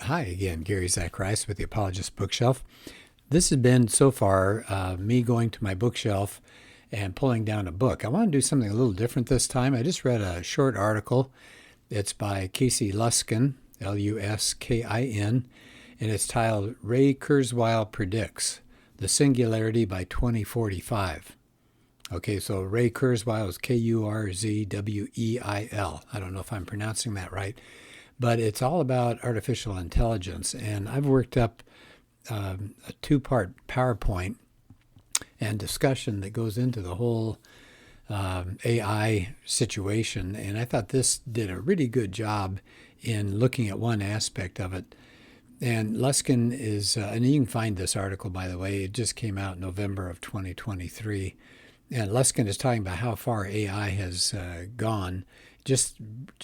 Hi again, Gary Zacharias with the Apologist bookshelf. This has been so far me going to my bookshelf and pulling down a book. I want to do something a little different this time. I just read a short article. It's by Casey Luskin, Luskin, and it's titled Ray Kurzweil Predicts the Singularity by 2045. Okay, so Ray Kurzweil is Kurzweil. I don't know if I'm pronouncing that right, but it's all about artificial intelligence. And I've worked up a two-part PowerPoint and discussion that goes into the whole AI situation. And I thought this did a really good job in looking at one aspect of it. And Luskin is, and you can find this article, by the way, it just came out in November of 2023. And Luskin is talking about how far AI has gone just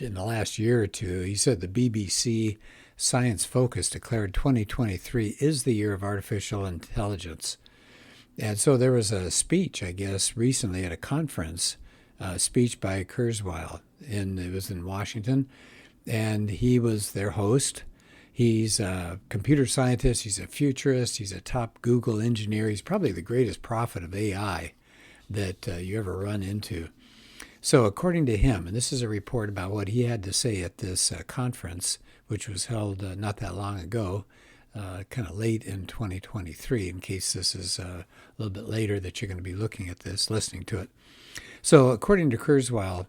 in the last year or two. He said the BBC Science Focus declared 2023 is the year of artificial intelligence. And so there was a speech, I guess, recently at a conference, a speech by Kurzweil. It was in Washington, and he was their host. He's a computer scientist. He's a futurist. He's a top Google engineer. He's probably the greatest prophet of AI that you ever run into. So according to him, and this is a report about what he had to say at this conference, which was held not that long ago, kind of late in 2023, in case this is a little bit later that you're going to be looking at this, listening to it. So according to Kurzweil,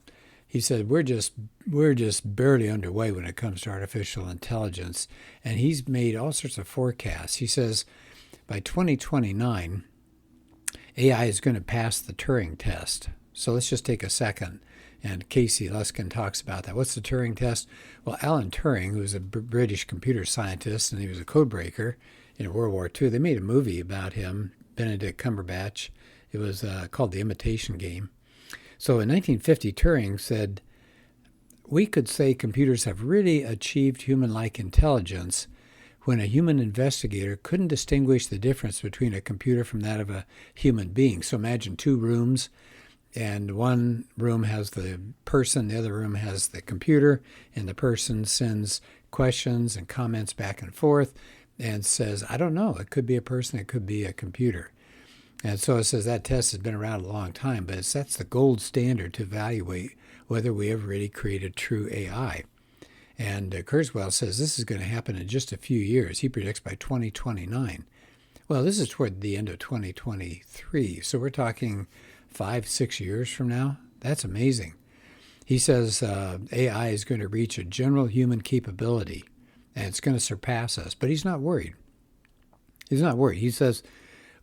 he said, we're just barely underway when it comes to artificial intelligence. And he's made all sorts of forecasts. He says by 2029, AI is going to pass the Turing test. So let's just take a second. And Casey Luskin talks about that. What's the Turing test? Well, Alan Turing, who was a British computer scientist, and he was a code breaker in World War II, they made a movie about him, Benedict Cumberbatch. It was called The Imitation Game. So in 1950, Turing said, we could say computers have really achieved human-like intelligence when a human investigator couldn't distinguish the difference between a computer from that of a human being. So imagine two rooms, and one room has the person, the other room has the computer, and the person sends questions and comments back and forth and says, I don't know, it could be a person, it could be a computer. And so it says that test has been around a long time, but that's the gold standard to evaluate whether we have really created true AI. And Kurzweil says this is going to happen in just a few years. He predicts by 2029. Well, this is toward the end of 2023. So we're talking 5-6 years from now. That's amazing. He says AI is going to reach a general human capability, and it's going to surpass us. But he's not worried. He's not worried. He says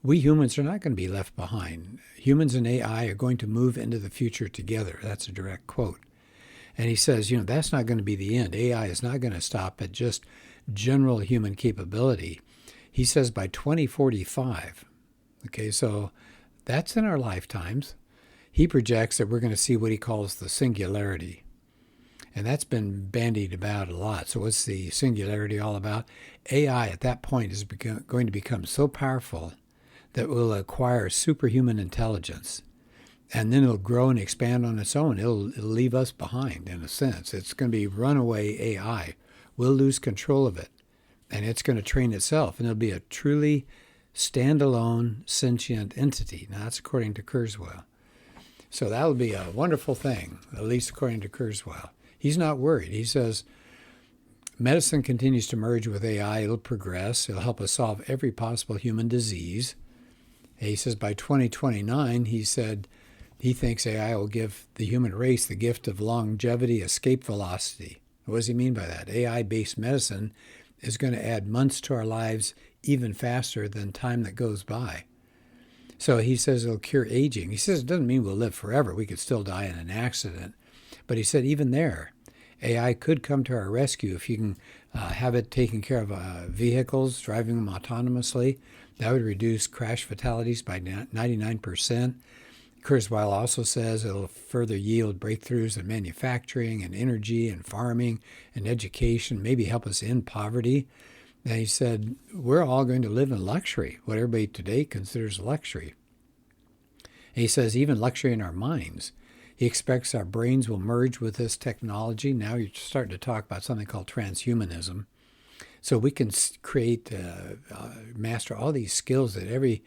we humans are not going to be left behind. Humans and AI are going to move into the future together. That's a direct quote. And he says, that's not going to be the end. AI is not going to stop at just general human capability. He says by 2045, okay, so that's in our lifetimes, he projects that we're going to see what he calls the singularity. And that's been bandied about a lot. So what's the singularity all about? AI at that point is going to become so powerful that it will acquire superhuman intelligence. And then it'll grow and expand on its own. It'll leave us behind, in a sense. It's going to be runaway AI. We'll lose control of it. And it's going to train itself. And it'll be a truly standalone, sentient entity. Now, that's according to Kurzweil. So that'll be a wonderful thing, at least according to Kurzweil. He's not worried. He says, medicine continues to merge with AI. It'll progress. It'll help us solve every possible human disease. And he says by 2029, he said, he thinks AI will give the human race the gift of longevity, escape velocity. What does he mean by that? AI-based medicine is going to add months to our lives even faster than time that goes by. So he says it'll cure aging. He says it doesn't mean we'll live forever. We could still die in an accident. But he said even there, AI could come to our rescue if you can have it taking care of vehicles, driving them autonomously. That would reduce crash fatalities by 99%. Kurzweil also says it'll further yield breakthroughs in manufacturing and energy and farming and education, maybe help us end poverty. And he said, we're all going to live in luxury, what everybody today considers luxury. And he says even luxury in our minds. He expects our brains will merge with this technology. Now you're starting to talk about something called transhumanism. So we can master all these skills that every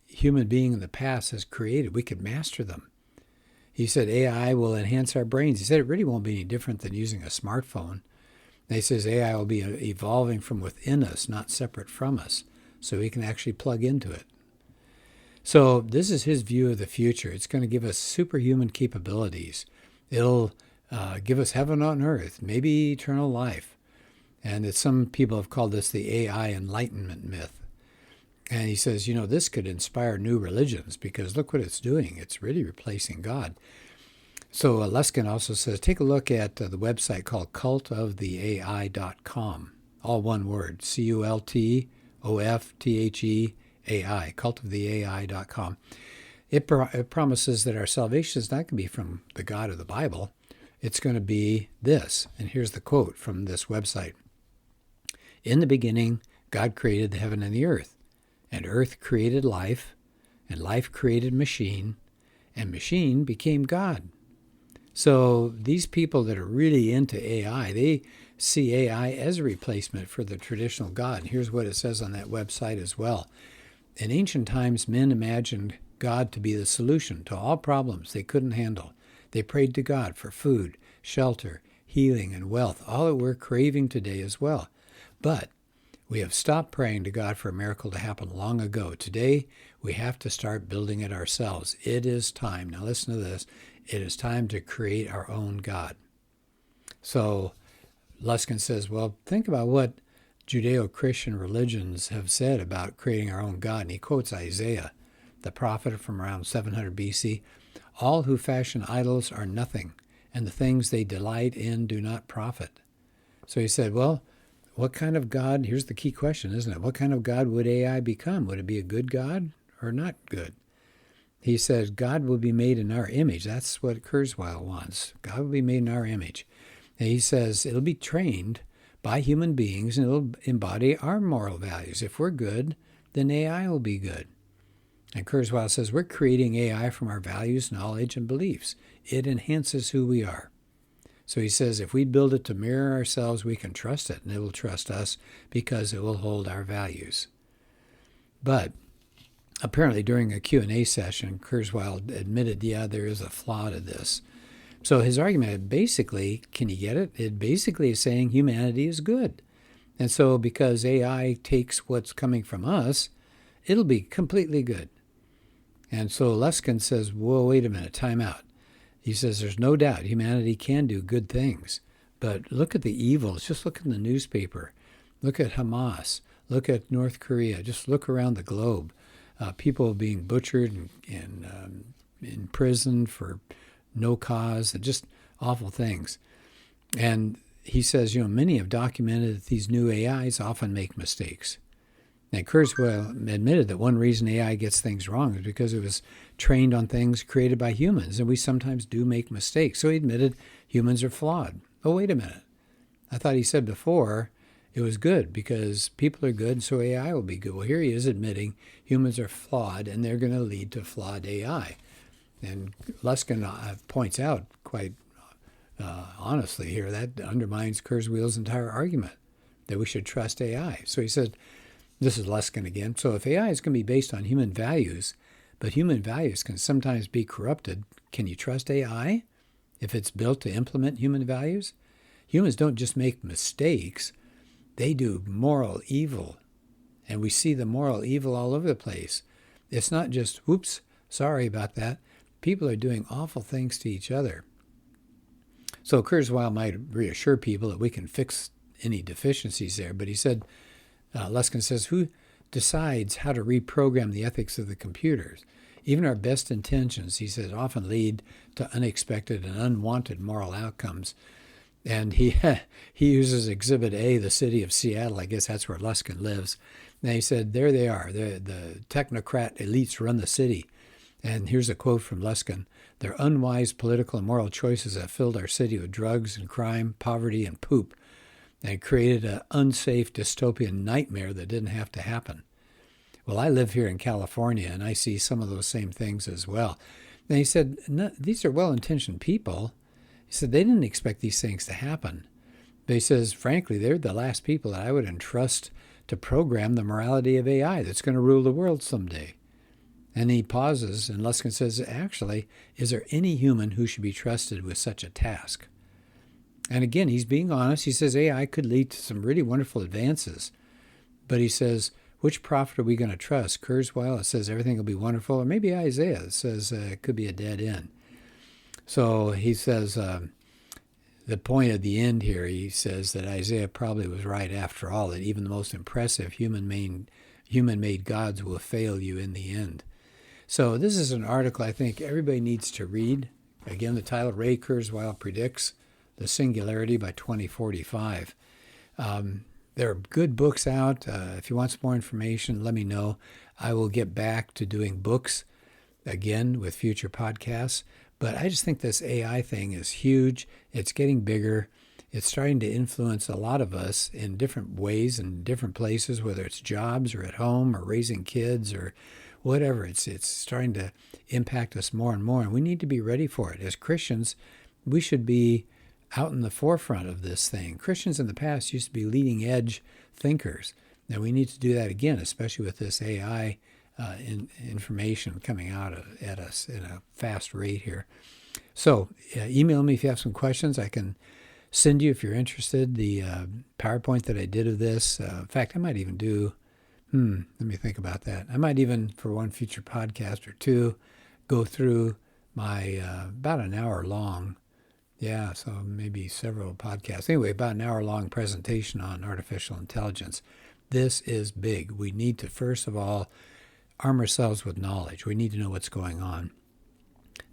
human being in the past has created. We could master them. He said AI will enhance our brains. He said it really won't be any different than using a smartphone. And he says AI will be evolving from within us, not separate from us, so we can actually plug into it. So this is his view of the future. It's going to give us superhuman capabilities. It'll give us heaven on earth, maybe eternal life. And some people have called this the AI enlightenment myth. And he says, this could inspire new religions because look what it's doing. It's really replacing God. So Luskin also says, take a look at the website called cultoftheai.com. All one word, CULTOFTHEAI, cultoftheai.com. It promises that our salvation is not going to be from the God of the Bible. It's going to be this. And here's the quote from this website. In the beginning, God created the heaven and the earth. And earth created life, and life created machine, and machine became God. So these people that are really into AI, they see AI as a replacement for the traditional God. And here's what it says on that website as well. In ancient times, men imagined God to be the solution to all problems they couldn't handle. They prayed to God for food, shelter, healing, and wealth, all that we're craving today as well. But we have stopped praying to God for a miracle to happen long ago. Today, we have to start building it ourselves. It is time. Now listen to this. It is time to create our own God. So Luskin says, well, think about what Judeo-Christian religions have said about creating our own God. And he quotes Isaiah, the prophet from around 700 BC. All who fashion idols are nothing, and the things they delight in do not profit. So he said, well, what kind of God, here's the key question, isn't it? What kind of God would AI become? Would it be a good God or not good? He says God will be made in our image. That's what Kurzweil wants. God will be made in our image. And he says it'll be trained by human beings and it'll embody our moral values. If we're good, then AI will be good. And Kurzweil says we're creating AI from our values, knowledge, and beliefs. It enhances who we are. So he says if we build it to mirror ourselves, we can trust it, and it will trust us because it will hold our values. But apparently during a Q&A session, Kurzweil admitted, there is a flaw to this. So his argument basically, can you get it? It basically is saying humanity is good. And so because AI takes what's coming from us, it'll be completely good. And so Luskin says, whoa, wait a minute, time out. He says there's no doubt humanity can do good things, but look at the evils. Just look in the newspaper. Look at Hamas. Look at North Korea. Just look around the globe. People being butchered and in prison for no cause, and just awful things. And he says, many have documented that these new AIs often make mistakes. Now, Kurzweil admitted that one reason AI gets things wrong is because it was trained on things created by humans, and we sometimes do make mistakes. So he admitted humans are flawed. Oh, wait a minute. I thought he said before it was good because people are good, so AI will be good. Well, here he is admitting humans are flawed, and they're going to lead to flawed AI. And Luskin points out quite honestly here that undermines Kurzweil's entire argument that we should trust AI. So he said, this is Luskin again. So if AI is going to be based on human values, but human values can sometimes be corrupted, can you trust AI if it's built to implement human values? Humans don't just make mistakes. They do moral evil. And we see the moral evil all over the place. It's not just, oops, sorry about that. People are doing awful things to each other. So Kurzweil might reassure people that we can fix any deficiencies there. But he said, Luskin says, who decides how to reprogram the ethics of the computers? Even our best intentions, he says, often lead to unexpected and unwanted moral outcomes. And he uses Exhibit A, the city of Seattle. I guess that's where Luskin lives. And he said, there they are. The technocrat elites run the city. And here's a quote from Luskin. Their unwise political and moral choices have filled our city with drugs and crime, poverty, and poop, and created an unsafe dystopian nightmare that didn't have to happen. Well, I live here in California, and I see some of those same things as well. And he said, no, these are well-intentioned people. He said they didn't expect these things to happen. But he says, frankly, they're the last people that I would entrust to program the morality of AI that's going to rule the world someday. And he pauses, and Luskin says, actually, is there any human who should be trusted with such a task? And again, he's being honest. He says AI could lead to some really wonderful advances. But he says, which prophet are we going to trust? Kurzweil, it says everything will be wonderful. Or maybe Isaiah, it says it could be a dead end. So he says, the point of the end here, he says that Isaiah probably was right after all, that even the most impressive human-made gods will fail you in the end. So this is an article I think everybody needs to read. Again, the title, Ray Kurzweil Predicts the Singularity by 2045. There are good books out. If you want some more information, let me know. I will get back to doing books again with future podcasts. But I just think this AI thing is huge. It's getting bigger. It's starting to influence a lot of us in different ways and different places, whether it's jobs or at home or raising kids or whatever. It's starting to impact us more and more, and we need to be ready for it. As Christians, we should be out in the forefront of this thing. Christians in the past used to be leading edge thinkers. Now we need to do that again, especially with this AI information coming out at us in a fast rate here. So email me if you have some questions. I can send you, if you're interested, the PowerPoint that I did of this. In fact, I might even do, let me think about that. I might even, for one future podcast or two, go through my about an hour long, so maybe several podcasts. Anyway, about an hour long presentation on artificial intelligence. This is big. We need to, first of all, arm ourselves with knowledge. We need to know what's going on.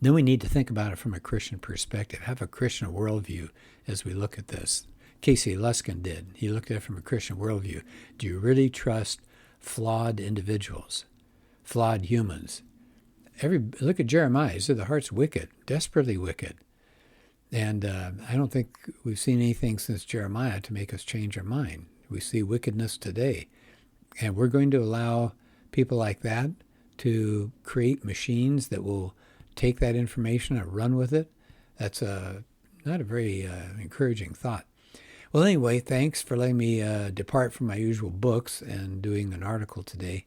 Then we need to think about it from a Christian perspective, have a Christian worldview as we look at this. Casey Luskin did. He looked at it from a Christian worldview. Do you really trust flawed individuals, flawed humans? Look at Jeremiah. He said the heart's wicked, desperately wicked. And I don't think we've seen anything since Jeremiah to make us change our mind. We see wickedness today. And we're going to allow people like that to create machines that will take that information and run with it. That's not a very encouraging thought. Well, anyway, thanks for letting me depart from my usual books and doing an article today.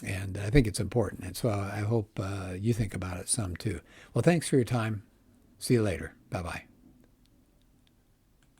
And I think it's important. And so I hope you think about it some too. Well, thanks for your time. See you later. Bye-bye.